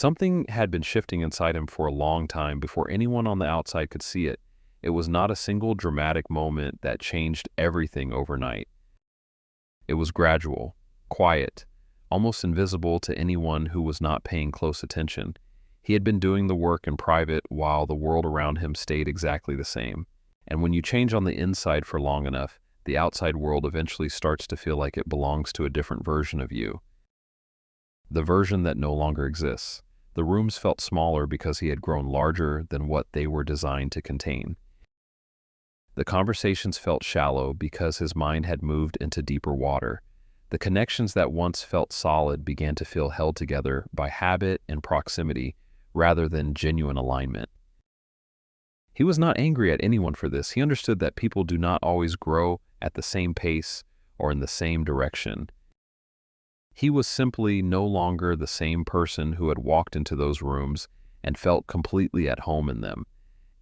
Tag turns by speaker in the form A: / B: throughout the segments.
A: Something had been shifting inside him for a long time before anyone on the outside could see it. It was not a single dramatic moment that changed everything overnight. It was gradual, quiet, almost invisible to anyone who was not paying close attention. He had been doing the work in private while the world around him stayed exactly the same. And when you change on the inside for long enough, the outside world eventually starts to feel like it belongs to a different version of you. The version that no longer exists. The rooms felt smaller because he had grown larger than what they were designed to contain. The conversations felt shallow because his mind had moved into deeper water. The connections that once felt solid began to feel held together by habit and proximity rather than genuine alignment. He was not angry at anyone for this. He understood that people do not always grow at the same pace or in the same direction. He was simply no longer the same person who had walked into those rooms and felt completely at home in them,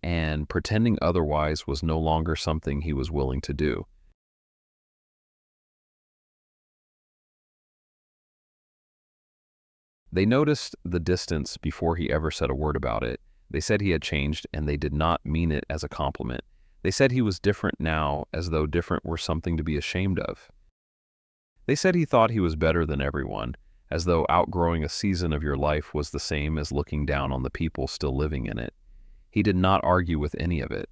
A: and pretending otherwise was no longer something he was willing to do. They noticed the distance before he ever said a word about it. They said he had changed, and they did not mean it as a compliment. They said he was different now, as though different were something to be ashamed of. They said he thought he was better than everyone, as though outgrowing a season of your life was the same as looking down on the people still living in it. He did not argue with any of it.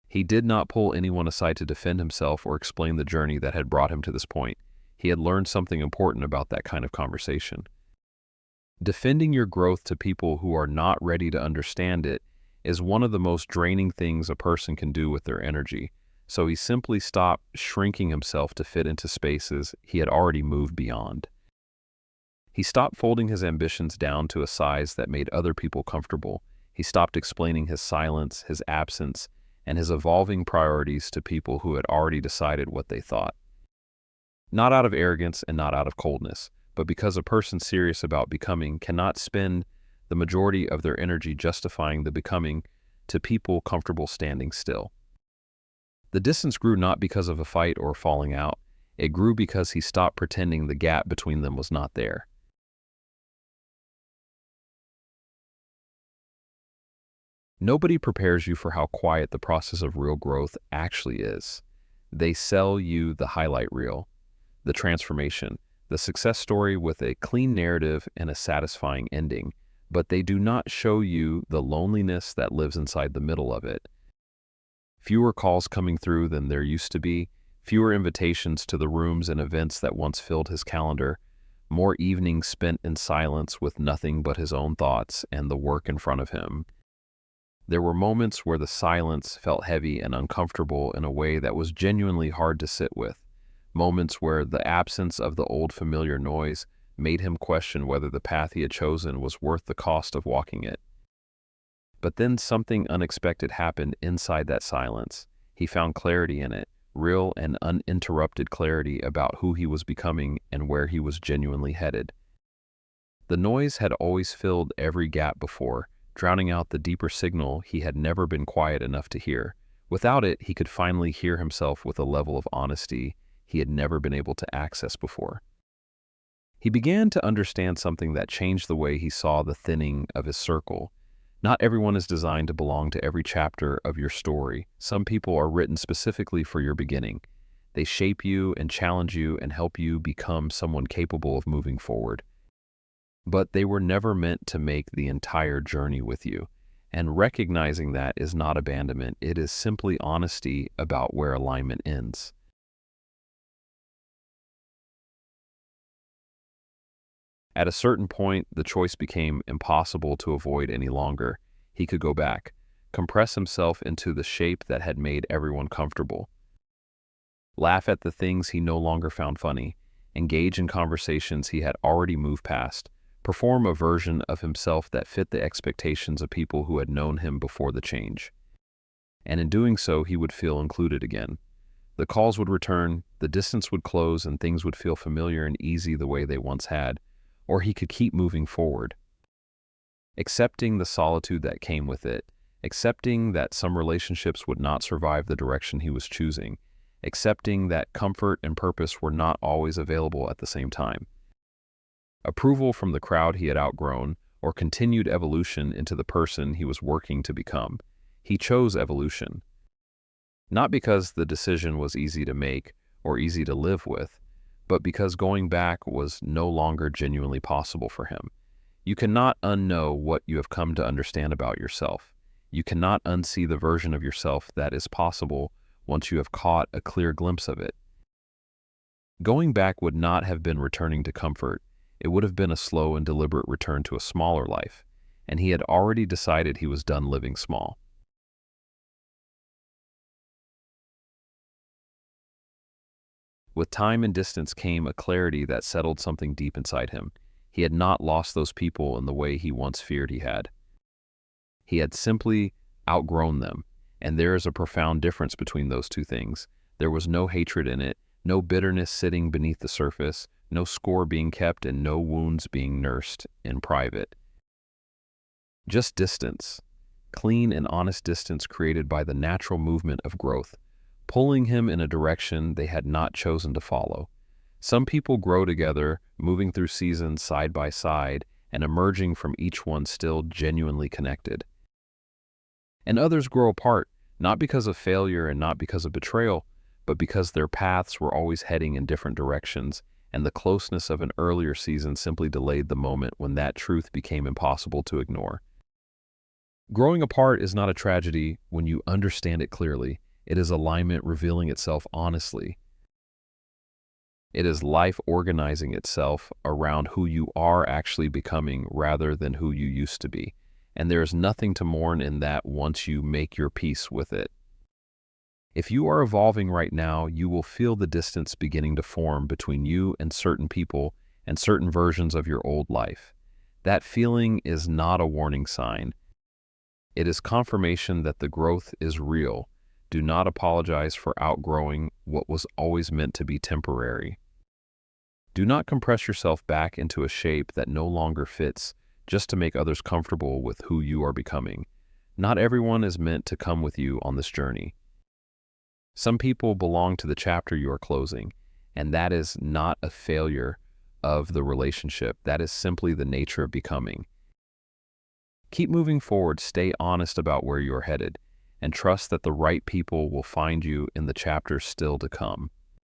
A: He did not pull anyone aside to defend himself or explain the journey that had brought him to this point. He had learned something important about that kind of conversation. Defending your growth to people who are not ready to understand it is one of the most draining things a person can do with their energy. So he simply stopped shrinking himself to fit into spaces he had already moved beyond. He stopped folding his ambitions down to a size that made other people comfortable. He stopped explaining his silence, his absence, and his evolving priorities to people who had already decided what they thought. Not out of arrogance and not out of coldness, but because a person serious about becoming cannot spend the majority of their energy justifying the becoming to people comfortable standing still. The distance grew not because of a fight or falling out. It grew because he stopped pretending the gap between them was not there. Nobody prepares you for how quiet the process of real growth actually is. They sell you the highlight reel, the transformation, the success story with a clean narrative and a satisfying ending, but they do not show you the loneliness that lives inside the middle of it. Fewer calls coming through than there used to be, fewer invitations to the rooms and events that once filled his calendar, more evenings spent in silence with nothing but his own thoughts and the work in front of him. There were moments where the silence felt heavy and uncomfortable in a way that was genuinely hard to sit with, moments where the absence of the old familiar noise made him question whether the path he had chosen was worth the cost of walking it. But then something unexpected happened inside that silence. He found clarity in it, real and uninterrupted clarity about who he was becoming and where he was genuinely headed. The noise had always filled every gap before, drowning out the deeper signal he had never been quiet enough to hear. Without it, he could finally hear himself with a level of honesty he had never been able to access before. He began to understand something that changed the way he saw the thinning of his circle. Not everyone is designed to belong to every chapter of your story. Some people are written specifically for your beginning. They shape you and challenge you and help you become someone capable of moving forward. But they were never meant to make the entire journey with you. And recognizing that is not abandonment. It is simply honesty about where alignment ends. At a certain point, the choice became impossible to avoid any longer. He could go back, compress himself into the shape that had made everyone comfortable, laugh at the things he no longer found funny, engage in conversations he had already moved past, perform a version of himself that fit the expectations of people who had known him before the change. And in doing so, he would feel included again. The calls would return, the distance would close, and things would feel familiar and easy the way they once had. Or he could keep moving forward, accepting the solitude that came with it, accepting that some relationships would not survive the direction he was choosing, accepting that comfort and purpose were not always available at the same time. Approval from the crowd he had outgrown, or continued evolution into the person he was working to become. He chose evolution. Not because the decision was easy to make or easy to live with, but because going back was no longer genuinely possible for him. You cannot unknow what you have come to understand about yourself. You cannot unsee the version of yourself that is possible once you have caught a clear glimpse of it. Going back would not have been returning to comfort. It would have been a slow and deliberate return to a smaller life, and he had already decided he was done living small. With time and distance came a clarity that settled something deep inside him. He had not lost those people in the way he once feared he had. He had simply outgrown them, and there is a profound difference between those two things. There was no hatred in it, no bitterness sitting beneath the surface, no score being kept, and no wounds being nursed in private. Just distance, clean and honest distance created by the natural movement of growth, pulling him in a direction they had not chosen to follow. Some people grow together, moving through seasons side by side and emerging from each one still genuinely connected. And others grow apart, not because of failure and not because of betrayal, but because their paths were always heading in different directions, and the closeness of an earlier season simply delayed the moment when that truth became impossible to ignore. Growing apart is not a tragedy when you understand it clearly. It is alignment revealing itself honestly. It is life organizing itself around who you are actually becoming rather than who you used to be. And there is nothing to mourn in that once you make your peace with it. If you are evolving right now, you will feel the distance beginning to form between you and certain people and certain versions of your old life. That feeling is not a warning sign. It is confirmation that the growth is real. Do not apologize for outgrowing what was always meant to be temporary. Do not compress yourself back into a shape that no longer fits just to make others comfortable with who you are becoming. Not everyone is meant to come with you on this journey. Some people belong to the chapter you are closing, and that is not a failure of the relationship. That is simply the nature of becoming. Keep moving forward, stay honest about where you are headed, and trust that the right people will find you in the chapters still to come.